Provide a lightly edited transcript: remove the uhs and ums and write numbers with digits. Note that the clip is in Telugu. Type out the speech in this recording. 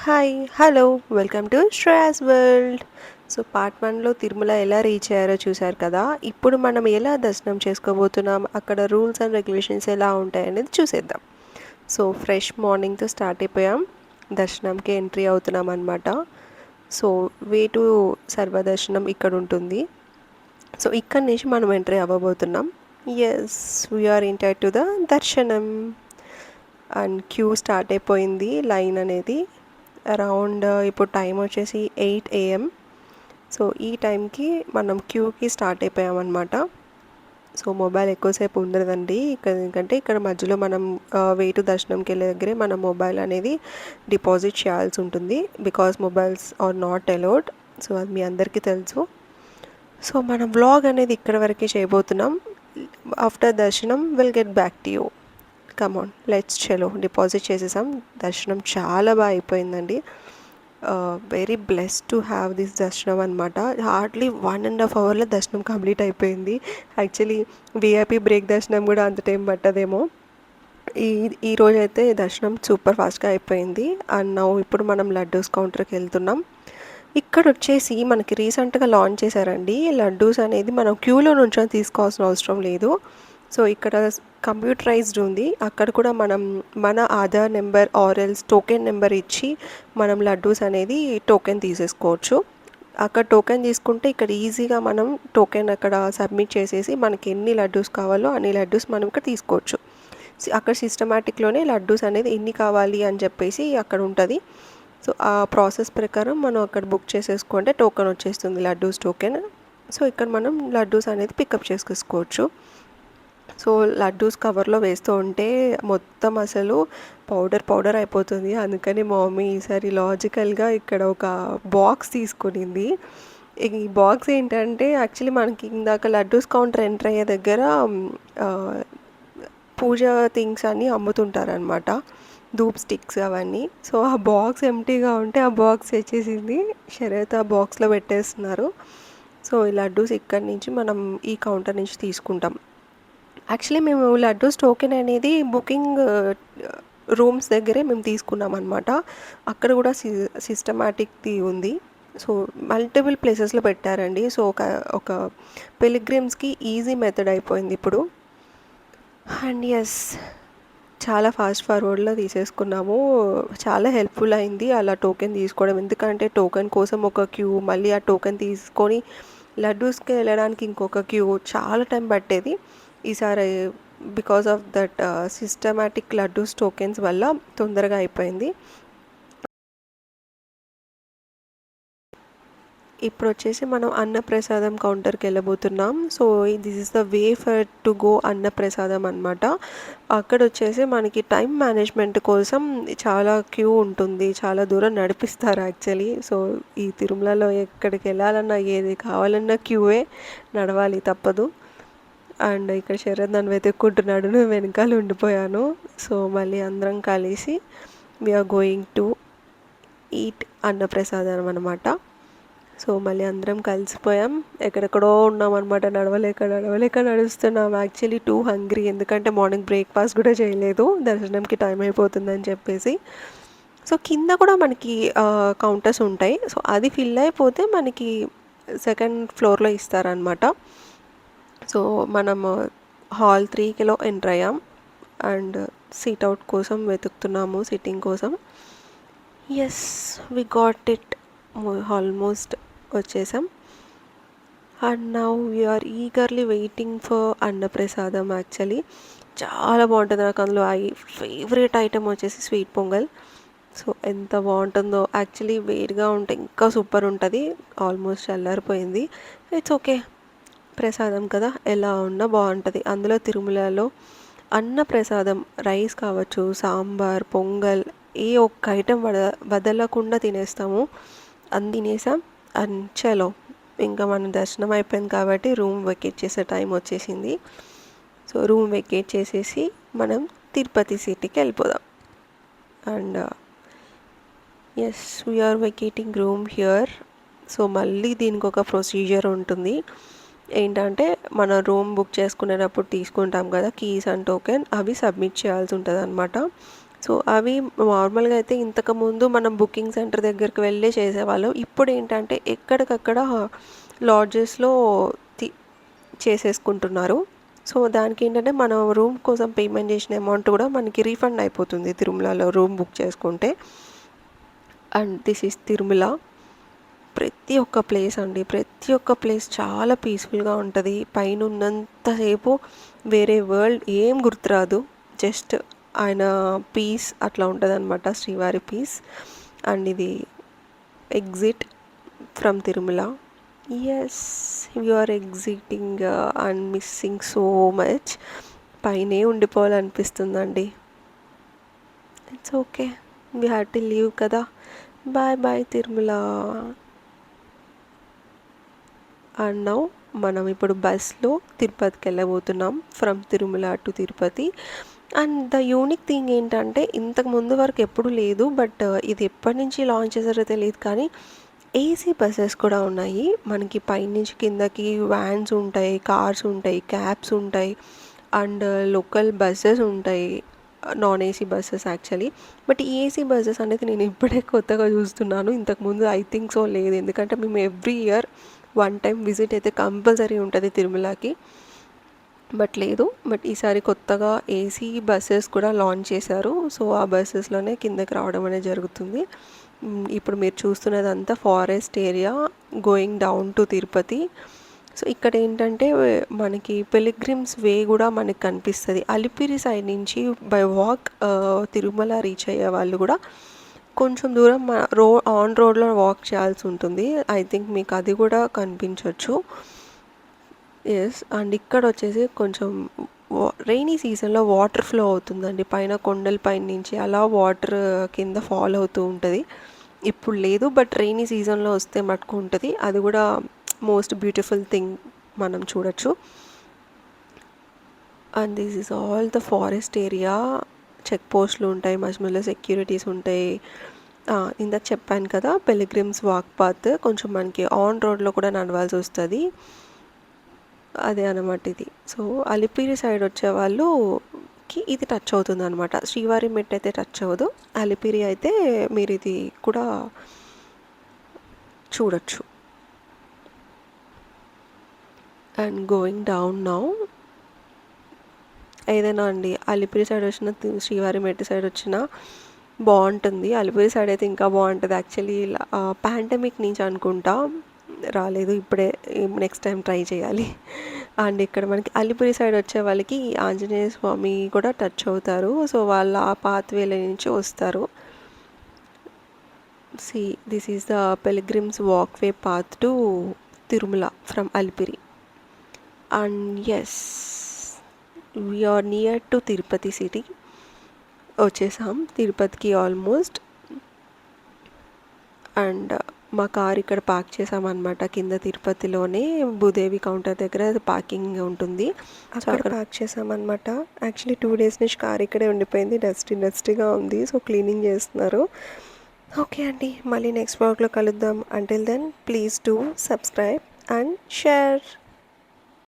Hi hello welcome to Shreyas world. So part వన్లో తిరుమల ఎలా రీచ్ అయ్యారో చూశారు కదా. ఇప్పుడు మనం ఎలా దర్శనం చేసుకోబోతున్నాం, అక్కడ రూల్స్ అండ్ రెగ్యులేషన్స్ ఎలా ఉంటాయి అనేది చూసేద్దాం. సో ఫ్రెష్ మార్నింగ్తో స్టార్ట్ అయిపోయాం, దర్శనంకి ఎంట్రీ అవుతున్నాం అనమాట. సో వే టు సర్వదర్శనం ఇక్కడ ఉంటుంది. సో ఇక్కడ నుంచి మనం ఎంట్రీ అవ్వబోతున్నాం. Yes, we are enter to the దర్శనం అండ్ క్యూ స్టార్ట్ అయిపోయింది. లైన్ అనేది అరౌండ్ ఇప్పుడు టైం వచ్చేసి 8 AM. సో ఈ టైంకి మనం క్యూకి స్టార్ట్ అయిపోయామన్నమాట. సో మొబైల్ ఎక్కువసేపు ఉండదండి ఇక్కడ, ఎందుకంటే ఇక్కడ మధ్యలో మనం వేటు దర్శనంకి వెళ్ళే దగ్గరే మన మొబైల్ అనేది డిపాజిట్ చేయాల్సి ఉంటుంది, because mobiles are not allowed. So అది మీ అందరికీ తెలుసు. సో మనం వ్లాగ్ అనేది ఇక్కడ వరకే చేయబోతున్నాం. ఆఫ్టర్ దర్శనం will get back to you. Come on let's చలో. డిపాజిట్ చేసేసాం. దర్శనం చాలా బాగా అయిపోయిందండి. Very blessed to have this దర్శనం అనమాట. హార్డ్లీ 1.5 అవర్లో దర్శనం కంప్లీట్ అయిపోయింది. యాక్చువల్లీ విఐపి బ్రేక్ దర్శనం కూడా అంత టైం పట్టదేమో. ఈ రోజైతే దర్శనం సూపర్ ఫాస్ట్గా అయిపోయింది. అండ్ ఇప్పుడు మనం లడ్డూస్ కౌంటర్కి వెళ్తున్నాం. ఇక్కడ వచ్చేసి మనకి రీసెంట్గా లాంచ్ చేశారండి లడ్డూస్ అనేది. మనం క్యూలో నుంచొని తీసుకోవాల్సిన అవసరం లేదు. సో ఇక్కడ కంప్యూటరైజ్డ్ ఉంది. అక్కడ కూడా మనం మన ఆధార్ నెంబర్ ఆర్ఎల్స్ టోకెన్ నెంబర్ ఇచ్చి మనం లడ్డూస్ అనేది టోకెన్ తీసేసుకోవచ్చు. అక్కడ టోకెన్ తీసుకుంటే ఇక్కడ ఈజీగా మనం టోకెన్ అక్కడ సబ్మిట్ చేసేసి మనకి ఎన్ని లడ్డూస్ కావాలో అన్ని లడ్డూస్ మనం ఇక్కడ తీసుకోవచ్చు. అక్కడ సిస్టమేటిక్లోనే లడ్డూస్ అనేది ఎన్ని కావాలి అని చెప్పేసి అక్కడ ఉంటుంది. సో ఆ ప్రాసెస్ ప్రకారం మనం అక్కడ బుక్ చేసేసుకుంటే టోకెన్ వచ్చేస్తుంది, లడ్డూస్ టోకెన్. సో ఇక్కడ మనం లడ్డూస్ అనేది పికప్ చేసుకోవచ్చు. సో లడ్డూస్ కవర్లో వేస్తూ ఉంటే మొత్తం అసలు పౌడర్ అయిపోతుంది. అందుకని మా మమ్మీ ఈసారి లాజికల్గా ఇక్కడ ఒక బాక్స్ తీసుకునింది. ఈ బాక్స్ ఏంటంటే యాక్చువల్లీ మనకి ఇందాక లడ్డూస్ కౌంటర్ ఎంటర్ అయ్యే దగ్గర పూజ థింగ్స్ అన్నీ అమ్ముతుంటారనమాట, ధూప్ స్టిక్స్ అవన్నీ. సో ఆ బాక్స్ ఎంటీగా ఉంటే ఆ బాక్స్ తెచ్చేసింది, శరత్ ఆ బాక్స్లో పెట్టేస్తున్నారు. సో ఈ లడ్డూస్ ఇక్కడి నుంచి మనం ఈ కౌంటర్ నుంచి తీసుకుంటాం. యాక్చువల్లీ మేము లడ్డూస్ టోకెన్ అనేది బుకింగ్ రూమ్స్ దగ్గరే మేము తీసుకున్నాం అనమాట. అక్కడ కూడా సిస్టమాటిక్ది ఉంది. సో మల్టిపుల్ ప్లేసెస్లో పెట్టారండి. సో ఒక పిలిగ్రిమ్స్కి ఈజీ మెథడ్ అయిపోయింది ఇప్పుడు. అండ్ ఎస్, చాలా ఫాస్ట్ ఫార్వర్డ్లో తీసేసుకున్నాము. చాలా హెల్ప్ఫుల్ అయింది అలా టోకెన్ తీసుకోవడం, ఎందుకంటే టోకెన్ కోసం ఒక క్యూ, మళ్ళీ ఆ టోకెన్ తీసుకొని లడ్డూస్కి వెళ్ళడానికి ఇంకొక క్యూ, చాలా టైం పట్టేది. ఈసారి because of that systematic laddus tokens వల్ల తొందరగా అయిపోయింది. ఇప్పుడు వచ్చేసి మనం అన్నప్రసాదం కౌంటర్కి వెళ్ళబోతున్నాం. So this is the way for to go అన్నప్రసాదం అనమాట. అక్కడ వచ్చేసి మనకి టైం మేనేజ్మెంట్ కోసం చాలా క్యూ ఉంటుంది, చాలా దూరం నడిపిస్తారు యాక్చువల్లీ. సో ఈ తిరుమలలో ఎక్కడికి వెళ్ళాలన్నా ఏది కావాలన్నా క్యూవే, నడవాలి తప్పదు. అండ్ ఇక్కడ శరత్ నన్ను వెతుక్కుంటున్నాడు, నేను వెనకాల ఉండిపోయాను. సో మళ్ళీ అందరం కలిసి వీఆర్ గోయింగ్ టు ఈట్ అన్నప్రసాదం అనమాట. సో మళ్ళీ అందరం కలిసిపోయాం, ఎక్కడెక్కడో ఉన్నామన్నమాట. నడవలేక నడుస్తున్నాం. యాక్చువల్లీ టూ హంగ్రీ, ఎందుకంటే మార్నింగ్ బ్రేక్ఫాస్ట్ కూడా చేయలేదు, దర్శనంకి టైం అయిపోతుందని చెప్పేసి. సో కింద కూడా మనకి కౌంటర్స్ ఉంటాయి. సో అది ఫిల్ అయిపోతే మనకి సెకండ్ ఫ్లోర్లో ఇస్తారనమాట. సో మనము హాల్ 3కిలో ఎంటర్ అయ్యాం అండ్ సీట్ అవుట్ కోసం వెతుకుతున్నాము, సిట్టింగ్ కోసం. Yes, we got it, almost వచ్చేసాం. And now we are eagerly waiting for అన్నప్రసాదం. యాక్చువల్లీ చాలా బాగుంటుంది. నాకు అందులో ఫేవరెట్ ఐటెం వచ్చేసి స్వీట్ పొంగల్. సో ఎంత బాగుంటుందో, యాక్చువల్లీ వేడిగా ఉంటే ఇంకా సూపర్ ఉంటుంది. ఆల్మోస్ట్ చల్లారిపోయింది. ఇట్స్ ఓకే, ప్రసాదం కదా, ఎలా ఉన్నా బాగుంటుంది. అందులో తిరుమలలో అన్నప్రసాదం రైస్ కావచ్చు, సాంబార్, పొంగల్, ఏ ఒక్క ఐటెం వదలకుండా తినేస్తాము. అని తినేసాం అండ్ చలో, ఇంకా మన దర్శనం అయిపోయింది కాబట్టి రూమ్ వెకేట్ చేసే టైం వచ్చేసింది. సో రూమ్ వెకేట్ చేసేసి మనం తిరుపతి సిటీకి వెళ్ళిపోదాం. And yes, we're vacating room here. So మళ్ళీ దీనికి ఒక ప్రొసీజర్ ఉంటుంది. ఏంటంటే మన రూమ్ బుక్ చేసుకునేటప్పుడు తీసుకుంటాం కదా కీస్ అండ్ టోకెన్, అవి సబ్మిట్ చేయాల్సి ఉంటుంది అనమాట. సో అవి నార్మల్గా అయితే ఇంతకుముందు మనం బుకింగ్ సెంటర్ దగ్గరికి వెళ్ళే చేసేవాళ్ళం. ఇప్పుడు ఏంటంటే ఎక్కడికక్కడ లాడ్జెస్లో చేసేసుకుంటున్నారు. సో దానికి ఏంటంటే మనం రూమ్ కోసం పేమెంట్ చేసిన అమౌంట్ కూడా మనకి రీఫండ్ అయిపోతుంది తిరుమలలో రూమ్ బుక్ చేసుకుంటే. And this is Tirumala. ప్రతి ఒక్క ప్లేస్ అండి, ప్రతి ఒక్క ప్లేస్ చాలా పీస్ఫుల్గా ఉంటుంది. పైన ఉన్నంతసేపు వేరే వరల్డ్ ఏం గుర్తురాదు, జస్ట్ ఆయన పీస్ అట్లా ఉంటుంది అనమాట, శ్రీవారి పీస్. అండ్ ఇది exit from Tirumala. Yes, you are exiting and missing so much. పైనే ఉండిపోవాలనిపిస్తుందండి. It's okay, we have to leave కదా. Bye bye Tirumala. And now మనం ఇప్పుడు బస్లో తిరుపతికి వెళ్ళబోతున్నాం, from Tirumala to Tirupati. And the unique thing ఏంటంటే ఇంతకు ముందు వరకు ఎప్పుడు లేదు, బట్ ఇది ఎప్పటి నుంచి లాంచ్ చేశారో తెలియదు కానీ ఏసీ బస్సెస్ కూడా ఉన్నాయి. మనకి పైనుంచి కిందకి వ్యాన్స్ ఉంటాయి, కార్స్ ఉంటాయి, క్యాబ్స్ ఉంటాయి, అండ్ లోకల్ బస్సెస్ ఉంటాయి, non AC buses actually. But ఈ ఏసీ బస్సెస్ అనేది నేను ఇప్పుడే కొత్తగా చూస్తున్నాను, ఇంతకుముందు ఐ థింక్ సో లేదు. ఎందుకంటే మేము every year one time visit అయితే కంపల్సరీ ఉంటుంది తిరుమలకి, బట్ లేదు. బట్ ఈసారి కొత్తగా ఏసీ బస్సెస్ కూడా లాంచ్ చేశారు. సో ఆ బస్సెస్లోనే కిందకి రావడం అనేది జరుగుతుంది. ఇప్పుడు మీరు చూస్తున్నదంతా forest area going down to Tirupati. So ఇక్కడ ఏంటంటే మనకి పిలిగ్రిమ్స్ వే కూడా మనకి కనిపిస్తుంది. అలిపిరి సైడ్ నుంచి బై వాక్ తిరుమల రీచ్ అయ్యే వాళ్ళు కూడా కొంచెం దూరం ఆన్ రోడ్లో వాక్ చేయాల్సి ఉంటుంది. ఐ థింక్ మీకు అది కూడా కనిపించవచ్చు. ఎస్, అండ్ ఇక్కడ వచ్చేసి కొంచెం రైనీ సీజన్లో వాటర్ ఫ్లో అవుతుందండి పైన కొండల పైన నుంచి, అలా వాటర్ కింద ఫాల్ అవుతూ ఉంటుంది. ఇప్పుడు లేదు, బట్ రైనీ సీజన్లో వస్తే మటుకు ఉంటుంది. అది కూడా మోస్ట్ బ్యూటిఫుల్ థింగ్ మనం చూడొచ్చు. And this is all the forest area. Check పోస్టులు ఉంటాయి, మధ్యలో సెక్యూరిటీస్ ఉంటాయి. ఇందాక చెప్పాను కదా పిలిగ్రిమ్స్ వాక్ పాత్, కొంచెం మనకి ఆన్ రోడ్లో కూడా నడవాల్సి వస్తుంది. అదే అనమాట ఇది. సో అలిపిరి సైడ్ వచ్చే వాళ్ళుకి ఇది టచ్ అవుతుంది అనమాట. శ్రీవారి మెట్ అయితే టచ్ అవ్వదు, అలిపిరి అయితే మీరు ఇది కూడా చూడొచ్చు. అండ్ గోయింగ్ డౌన్ నౌ, ఏదైనా అండి అలిపిరి సైడ్ వచ్చిన శ్రీవారి మెట్టి సైడ్ వచ్చిన బాగుంటుంది. అలిపిరి సైడ్ అయితే ఇంకా బాగుంటుంది యాక్చువల్లీ. పాండమిక్ నుంచి అనుకుంటా రాలేదు, ఇప్పుడే నెక్స్ట్ టైం ట్రై చేయాలి. అండ్ ఇక్కడ మనకి అలిపిరి సైడ్ వచ్చే వాళ్ళకి ఆంజనేయ స్వామి కూడా టచ్ అవుతారు. సో వాళ్ళు ఆ పాత్వేల నుంచి వస్తారు. See this is the pilgrims walkway path to Tirumala from Alipiri. And yes, we're near to Tirupati city. వచ్చేసాం తిరుపతికి ఆల్మోస్ట్. అండ్ మా కార్ ఇక్కడ పార్క్ చేసామన్నమాట, కింద తిరుపతిలోనే భూదేవి కౌంటర్ దగ్గర పార్కింగ్ ఉంటుంది. సో అక్కడ పార్క్ చేసామన్నమాట. యాక్చువల్లీ 2 days నుంచి కార్ ఇక్కడే ఉండిపోయింది, డస్టీగా ఉంది. సో క్లీనింగ్ చేస్తున్నారు. ఓకే అండి, మళ్ళీ నెక్స్ట్ బ్లాగ్లో కలుద్దాం. Until then please do subscribe and share.